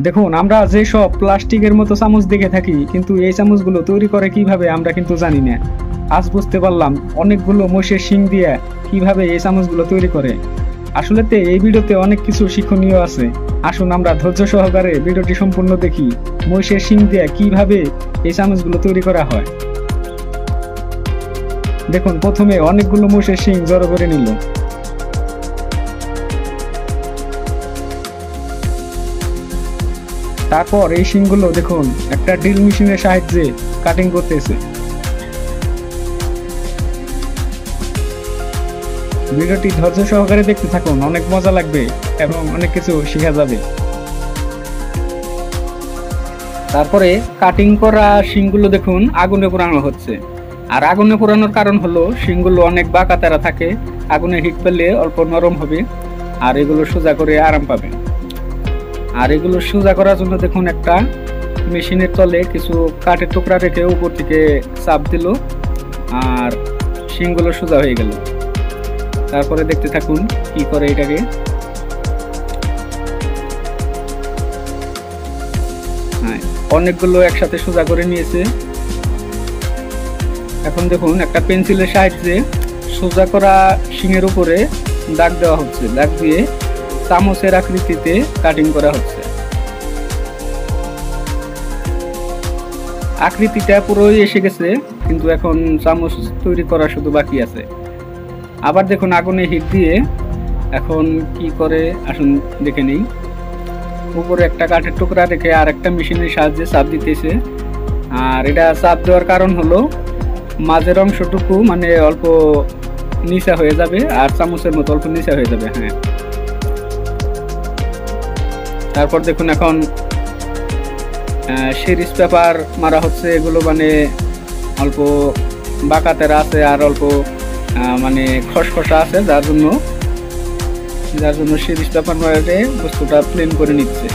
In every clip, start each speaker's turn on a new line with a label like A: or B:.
A: দেখুন, আমরা যেসব প্লাস্টিকের মতো চামচ দেখে থাকি, কিন্তু এই চামচগুলো তৈরি করে কিভাবে আমরা কিন্তু জানি না। আজ বুঝতে পারলাম অনেকগুলো মহিষের শিং দিয়ে কিভাবে এই চামচগুলো তৈরি করে। আসলেতে এই ভিডিওতে অনেক কিছু শিক্ষণীয় আছে। আসুন আমরা ধৈর্য সহকারে ভিডিওটি সম্পূর্ণ দেখি, মহিষের শিং দিয়ে কিভাবে এই চামচগুলো তৈরি করা হয়। দেখুন, প্রথমে অনেকগুলো মহিষের শিং জড়ো করে নিল। তারপর এই শিংগুলো দেখুন একটা ড্রিল মেশিনের সাহায্যে কাটিং করতেছে। ভিডিওটি ধৈর্য সহকারে দেখতে থাকুন, অনেক মজা লাগবে এবং অনেক কিছু শেখা যাবে। তারপরে কাটিং করা শিংগুলো দেখুন আগুনে পোড়ানো হচ্ছে। আর আগুনে পোড়ানোর কারণ হলো শিংগুলো অনেক বাঁকা তেরা থাকে, আগুনে হিট পেলে অল্প নরম হবে আর এগুলো সোজা করে আরাম পাবে। আর এগুলো সোজা করার জন্য দেখুন একটা মেশিনের তলে কিছু কাঠের টুকরা রেখে উপর থেকে চাপ দিল আর শিংগুলো সোজা হয়ে গেল। তারপরে দেখতে থাকুন কি করে এটাকে। হ্যাঁ, অনেকগুলো একসাথে সোজা করে নিয়েছে। এখন দেখুন একটা পেন্সিলের সাহায্যে সোজা করা শিংয়ের উপরে দাগ দেওয়া হচ্ছে, দাগ দিয়ে চামচের আকৃতিতে কাটিং করা হচ্ছে। আকৃতিটা পুরোই এসে গেছে, কিন্তু এখন চামচ তৈরি করা শুধু বাকি আছে। আবার দেখুন আগুনে হিট দিয়ে এখন কি করে আসুন দেখে নেই। উপরে একটা কাঠের টুকরা রেখে আর একটা মেশিনের সাহায্যে চাপ দিতেছে। আর এটা চাপ দেওয়ার কারণ হলো মাঝের অংশটুকু মানে অল্প নিচা হয়ে যাবে আর চামচের মতো অল্প নিচা হয়ে যাবে। হ্যাঁ, তারপর দেখুন এখন সিরিজ পেপার মারা হচ্ছে। এগুলো মানে অল্প বাঁকা তেরা আছে আর অল্প মানে খসখসা আছে, যার জন্য সিরিজ পেপার মারে বস্তুটা প্লেন করে নিচ্ছে।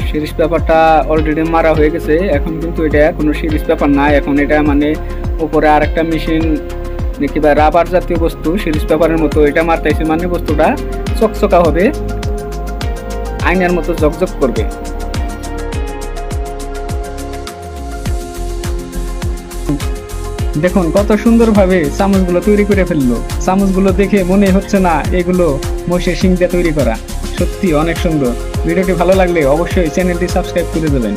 A: সিরিজ পেপারটা অলরেডি মারা হয়ে গেছে। এখন কিন্তু এটা কোনো সিরিজ পেপার না, এখন এটা মানে উপরে আর একটা মেশিন কিংবা রাবার জাতীয় বস্তু সিরিজ পেপারের মতো এটা মারতেছে, মানে বস্তুটা চকচকা হবে, আয়নার মতো ঝকঝক করবে। দেখুন কত সুন্দরভাবে চামচগুলো তৈরি করে ফেললো। চামচগুলো দেখে মনে হচ্ছে না এগুলো মহিষের শিং দিয়ে তৈরি করা। সত্যি অনেক সুন্দর। ভিডিওটি ভালো লাগলে অবশ্যই চ্যানেলটি সাবস্ক্রাইব করে দেবেন।